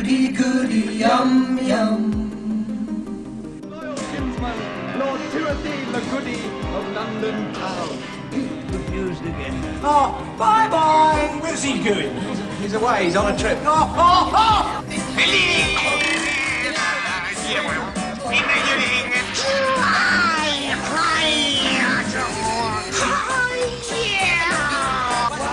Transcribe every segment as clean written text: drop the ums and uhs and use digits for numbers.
goody, goody, yum, yum. Loyal kinsman, Lord Timothy the Goody of London Town. Confused again. Oh, bye-bye. Where's he going? He's away, he's on a trip. Oh, oh, oh.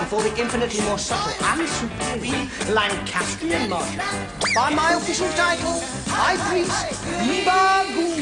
Before the infinitely more subtle and superior Lancastrian martial art, by my official title, High Priest Bagoo.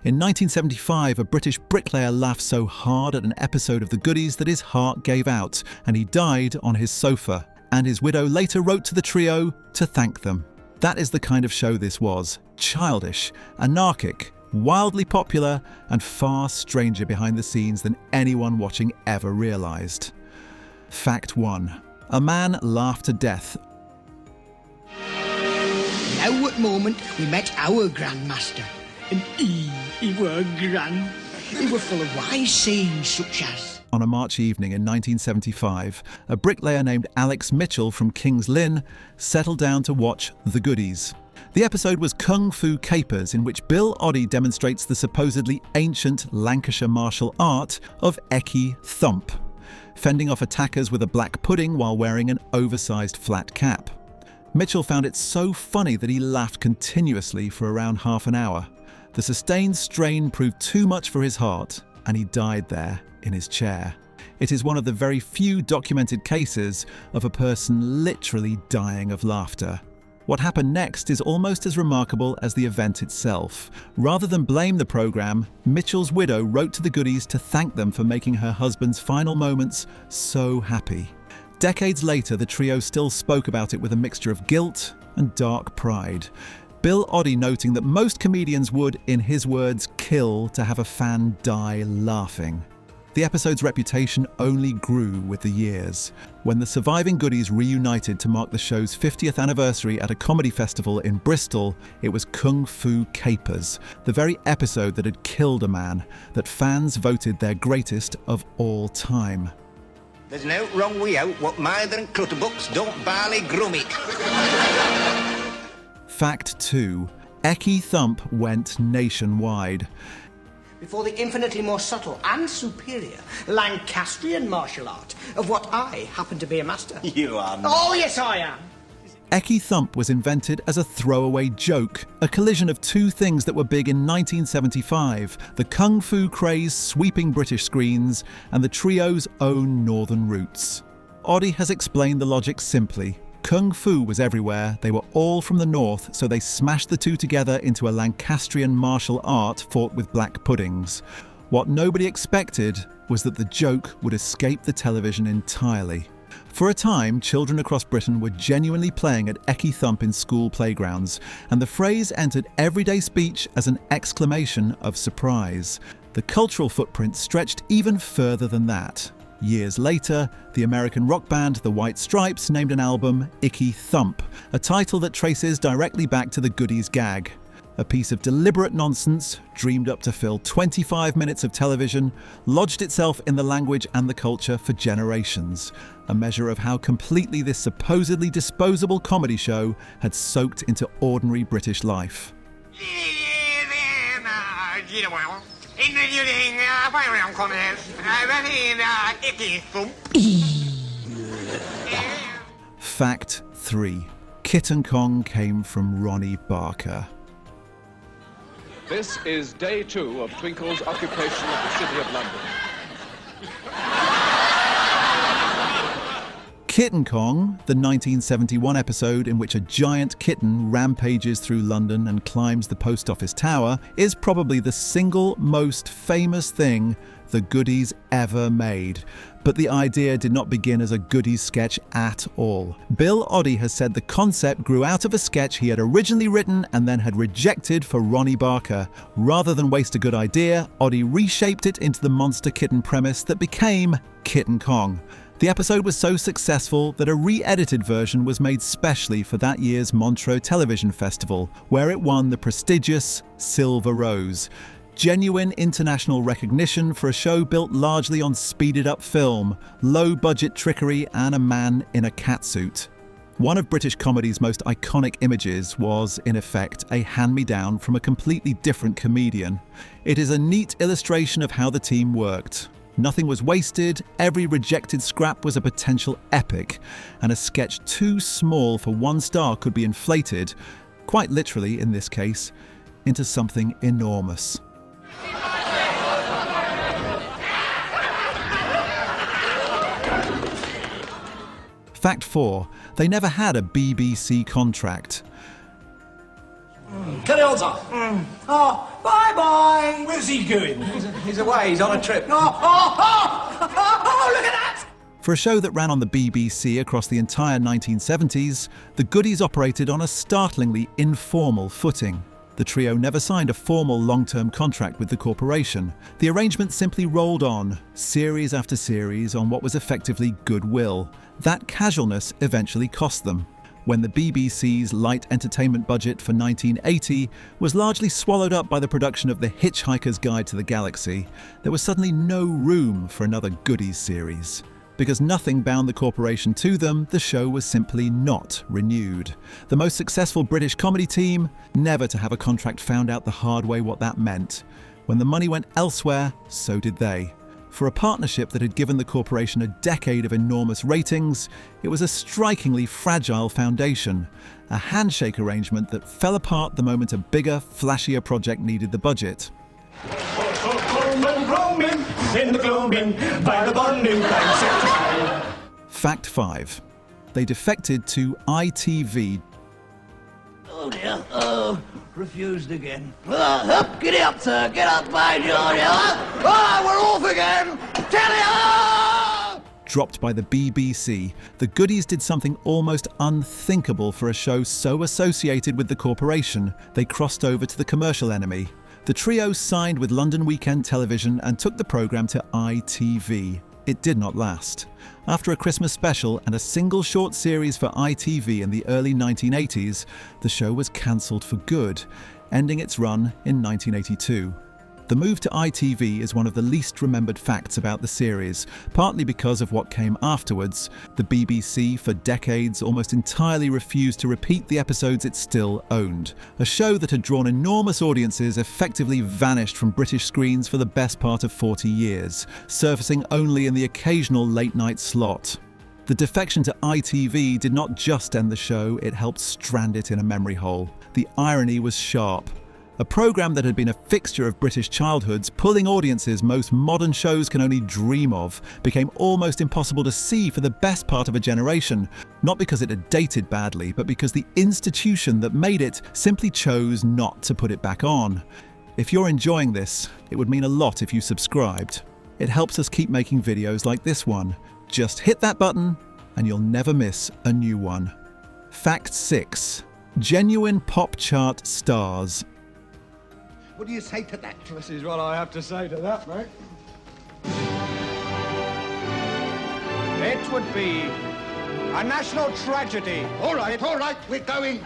In 1975, a British bricklayer laughed so hard at an episode of The Goodies that his heart gave out, and he died on his sofa. And his widow later wrote to the trio to thank them. That is the kind of show this was. Childish, anarchic, wildly popular, and far stranger behind the scenes than anyone watching ever realised. Fact 1. A man laughed to death. Now at moment we met our Grandmaster, and he were grand. He were full of wise sayings such as... On a March evening in 1975, a bricklayer named Alex Mitchell from King's Lynn settled down to watch The Goodies. The episode was Kung Fu Kapers, in which Bill Oddie demonstrates the supposedly ancient Lancashire martial art of Eky Thump, fending off attackers with a black pudding while wearing an oversized flat cap. Mitchell found it so funny that he laughed continuously for around half an hour. The sustained strain proved too much for his heart, and he died there in his chair. It is one of the very few documented cases of a person literally dying of laughter. What happened next is almost as remarkable as the event itself. Rather than blame the programme, Mitchell's widow wrote to the Goodies to thank them for making her husband's final moments so happy. Decades later, the trio still spoke about it with a mixture of guilt and dark pride. Bill Oddie noting that most comedians would, in his words, kill to have a fan die laughing. The episode's reputation only grew with the years. When the surviving Goodies reunited to mark the show's 50th anniversary at a comedy festival in Bristol, it was Kung Fu Kapers, the very episode that had killed a man, that fans voted their greatest of all time. There's no wrong way out what Mither and Clutterbucks don't barley grum it. Fact 2. Eky Thump went nationwide. Before the infinitely more subtle and superior Lancastrian martial art of what I happen to be a master. You are not. Oh, yes, I am. Eky Thump was invented as a throwaway joke, a collision of two things that were big in 1975, the kung fu craze sweeping British screens and the trio's own northern roots. Oddie has explained the logic simply. Kung Fu was everywhere, they were all from the north, so they smashed the two together into a Lancastrian martial art fought with black puddings. What nobody expected was that the joke would escape the television entirely. For a time, children across Britain were genuinely playing at Eky Thump in school playgrounds, and the phrase entered everyday speech as an exclamation of surprise. The cultural footprint stretched even further than that. Years later, the American rock band The White Stripes named an album Eky Thump, a title that traces directly back to the Goodies gag. A piece of deliberate nonsense, dreamed up to fill 25 minutes of television, lodged itself in the language and the culture for generations. A measure of how completely this supposedly disposable comedy show had soaked into ordinary British life. Fact 3. Kitten Kong came from Ronnie Barker. This is day 2 of Twinkle's occupation of the City of London. Kitten Kong, the 1971 episode in which a giant kitten rampages through London and climbs the post office tower, is probably the single most famous thing the Goodies ever made. But the idea did not begin as a Goodies sketch at all. Bill Oddie has said the concept grew out of a sketch he had originally written and then had rejected for Ronnie Barker. Rather than waste a good idea, Oddie reshaped it into the monster kitten premise that became Kitten Kong. The episode was so successful that a re-edited version was made specially for that year's Montreux Television Festival, where it won the prestigious Silver Rose. Genuine international recognition for a show built largely on speeded-up film, low-budget trickery and a man in a catsuit. One of British comedy's most iconic images was, in effect, a hand-me-down from a completely different comedian. It is a neat illustration of how the team worked. Nothing was wasted, every rejected scrap was a potential epic, and a sketch too small for one star could be inflated, quite literally in this case, into something enormous. Fact 4. They never had a BBC contract. Cut it all off. Oh, bye-bye. Where's he going? He's away, he's on a trip. Oh, look at that. For a show that ran on the BBC across the entire 1970s, the Goodies operated on a startlingly informal footing. The trio never signed a formal long-term contract with the corporation. The arrangement simply rolled on, series after series, on what was effectively goodwill. That casualness eventually cost them. When the BBC's light entertainment budget for 1980 was largely swallowed up by the production of The Hitchhiker's Guide to the Galaxy, there was suddenly no room for another Goodies series. Because nothing bound the corporation to them, the show was simply not renewed. The most successful British comedy team, never to have a contract, found out the hard way what that meant. When the money went elsewhere, so did they. For a partnership that had given the corporation a decade of enormous ratings, it was a strikingly fragile foundation, a handshake arrangement that fell apart the moment a bigger, flashier project needed the budget. Fact 5. They defected to ITV. Oh dear, refused again. Up, get up, sir, get up, by George. We're off again. Tell you! Dropped by the BBC, the Goodies did something almost unthinkable for a show so associated with the corporation. They crossed over to the commercial enemy. The trio signed with London Weekend Television and took the programme to ITV. It did not last. After a Christmas special and a single short series for ITV in the early 1980s, the show was cancelled for good, ending its run in 1982. The move to ITV is one of the least remembered facts about the series, partly because of what came afterwards. The BBC, for decades, almost entirely refused to repeat the episodes it still owned. A show that had drawn enormous audiences effectively vanished from British screens for the best part of 40 years, surfacing only in the occasional late-night slot. The defection to ITV did not just end the show, it helped strand it in a memory hole. The irony was sharp. A programme that had been a fixture of British childhoods, pulling audiences most modern shows can only dream of, became almost impossible to see for the best part of a generation, not because it had dated badly, but because the institution that made it simply chose not to put it back on. If you're enjoying this, it would mean a lot if you subscribed. It helps us keep making videos like this one. Just hit that button and you'll never miss a new one. Fact 6. Genuine pop chart stars. What do you say to that? This is what I have to say to that, mate. It would be a national tragedy. All right, we're going.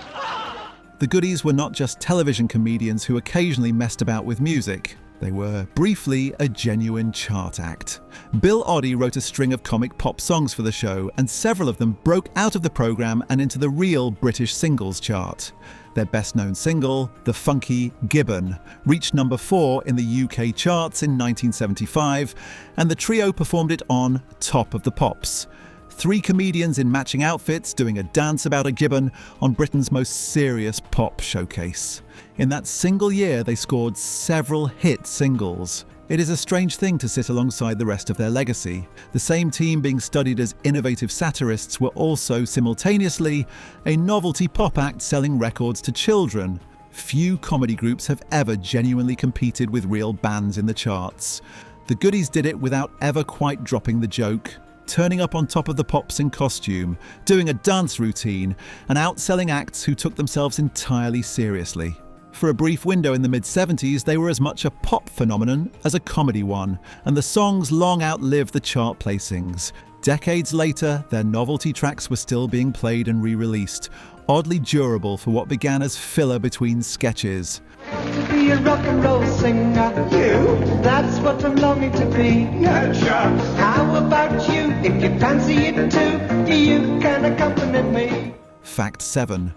The Goodies were not just television comedians who occasionally messed about with music. They were, briefly, a genuine chart act. Bill Oddie wrote a string of comic pop songs for the show, and several of them broke out of the programme and into the real British singles chart. Their best-known single, the funky Gibbon, reached number 4 in the UK charts in 1975, and the trio performed it on Top of the Pops. 3 comedians in matching outfits doing a dance about a gibbon on Britain's most serious pop showcase. In that single year, they scored several hit singles. It is a strange thing to sit alongside the rest of their legacy. The same team being studied as innovative satirists were also simultaneously a novelty pop act selling records to children. Few comedy groups have ever genuinely competed with real bands in the charts. The Goodies did it without ever quite dropping the joke, turning up on Top of the Pops in costume, doing a dance routine, and outselling acts who took themselves entirely seriously. For a brief window in the mid-70s, they were as much a pop phenomenon as a comedy one, and the songs long outlived the chart placings. Decades later, their novelty tracks were still being played and re-released, oddly durable for what began as filler between sketches. To be be a rock and roll singer. You? That's what I'm longing to be. No chance. How about you? If you fancy it too, you can accompany me. Fact 7.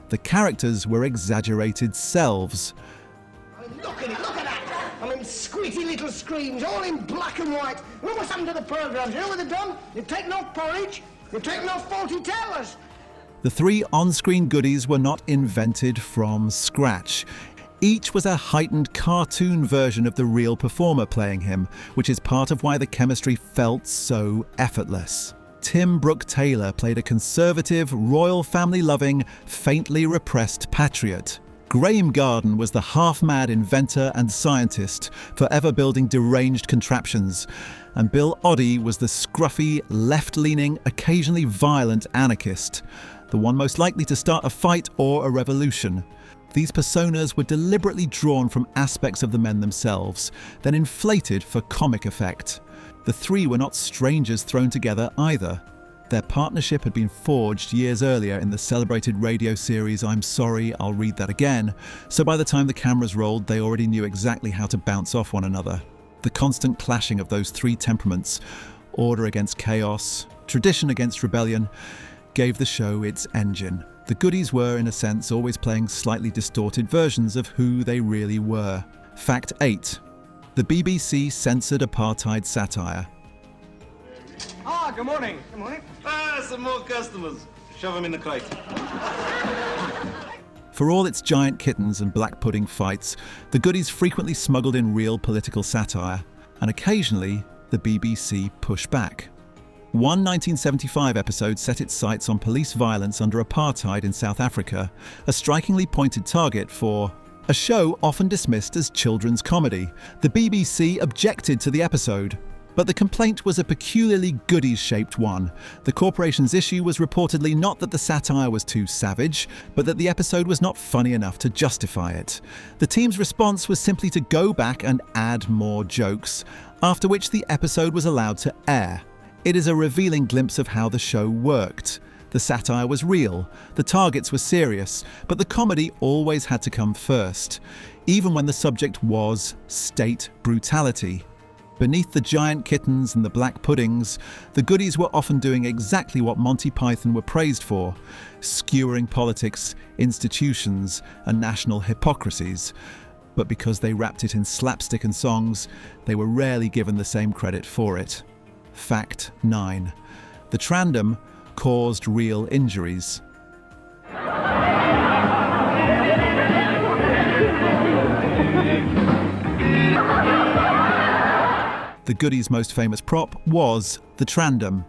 The characters were exaggerated selves. Look at it, look at that! I mean, squeaky little screams, all in black and white. Look what's happened to the programmes. You know what they've done? They've taken off porridge, they've taken off faulty tellers. The 3 on-screen goodies were not invented from scratch. Each was a heightened cartoon version of the real performer playing him, which is part of why the chemistry felt so effortless. Tim Brooke-Taylor played a conservative, royal family-loving, faintly repressed patriot. Graham Garden was the half-mad inventor and scientist, forever building deranged contraptions. And Bill Oddie was the scruffy, left-leaning, occasionally violent anarchist, the one most likely to start a fight or a revolution. These personas were deliberately drawn from aspects of the men themselves, then inflated for comic effect. The 3 were not strangers thrown together either. Their partnership had been forged years earlier in the celebrated radio series I'm Sorry, I'll Read That Again, so by the time the cameras rolled, they already knew exactly how to bounce off one another. The constant clashing of those 3 temperaments, order against chaos, tradition against rebellion, gave the show its engine. The goodies were, in a sense, always playing slightly distorted versions of who they really were. Fact 8. The BBC censored apartheid satire. Ah, good morning. Good morning. Some more customers. Shove them in the crate. For all its giant kittens and black pudding fights, the goodies frequently smuggled in real political satire, and occasionally the BBC pushed back. One 1975 episode set its sights on police violence under apartheid in South Africa, a strikingly pointed target for a show often dismissed as children's comedy. The BBC objected to the episode, but the complaint was a peculiarly goodies-shaped one. The corporation's issue was reportedly not that the satire was too savage, but that the episode was not funny enough to justify it. The team's response was simply to go back and add more jokes, after which the episode was allowed to air. It is a revealing glimpse of how the show worked. The satire was real, the targets were serious, but the comedy always had to come first, even when the subject was state brutality. Beneath the giant kittens and the black puddings, the goodies were often doing exactly what Monty Python were praised for, skewering politics, institutions, and national hypocrisies. But because they wrapped it in slapstick and songs, they were rarely given the same credit for it. Fact 9. The trandem caused real injuries. The goodies' most famous prop was the trandem,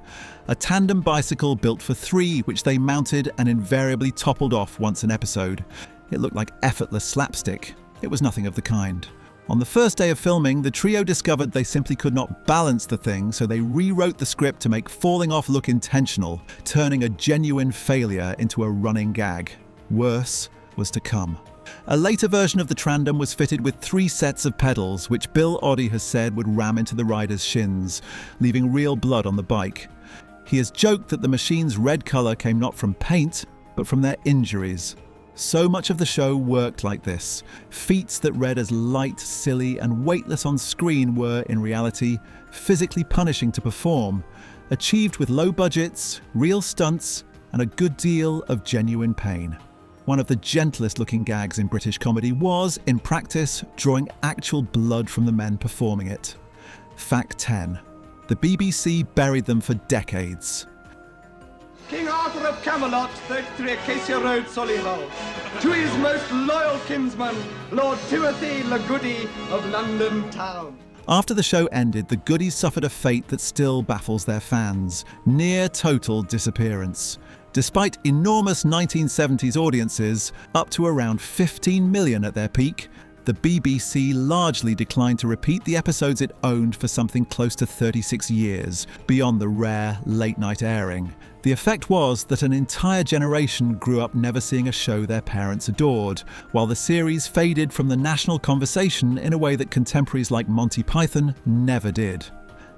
a tandem bicycle built for 3 which they mounted and invariably toppled off once an episode. It looked like effortless slapstick. It was nothing of the kind. On the first day of filming, the trio discovered they simply could not balance the thing, so they rewrote the script to make falling off look intentional, turning a genuine failure into a running gag. Worse was to come. A later version of the trandem was fitted with 3 sets of pedals, which Bill Oddie has said would ram into the rider's shins, leaving real blood on the bike. He has joked that the machine's red colour came not from paint, but from their injuries. So much of the show worked like this. Feats that read as light, silly, and weightless on screen were, in reality, physically punishing to perform, achieved with low budgets, real stunts, and a good deal of genuine pain. One of the gentlest looking gags in British comedy was, in practice, drawing actual blood from the men performing it. Fact 10. The BBC buried them for decades. King Arthur of Camelot, 33 Acacia Road, Solihull. To his most loyal kinsman, Lord Timothy Le Goody of London Town. After the show ended, the goodies suffered a fate that still baffles their fans: near total disappearance. Despite enormous 1970s audiences, up to around 15 million at their peak, the BBC largely declined to repeat the episodes it owned for something close to 36 years, beyond the rare late-night airing. The effect was that an entire generation grew up never seeing a show their parents adored, while the series faded from the national conversation in a way that contemporaries like Monty Python never did.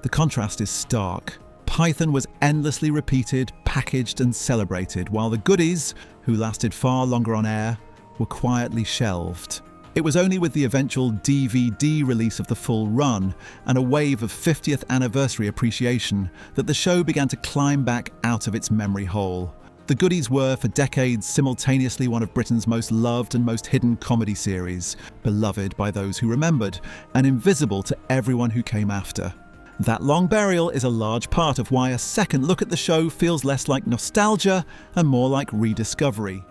The contrast is stark. Python was endlessly repeated, packaged and celebrated, while the goodies, who lasted far longer on air, were quietly shelved. It was only with the eventual DVD release of the full run and a wave of 50th anniversary appreciation that the show began to climb back out of its memory hole. The Goodies were, for decades, simultaneously one of Britain's most loved and most hidden comedy series, beloved by those who remembered, and invisible to everyone who came after. That long burial is a large part of why a second look at the show feels less like nostalgia and more like rediscovery.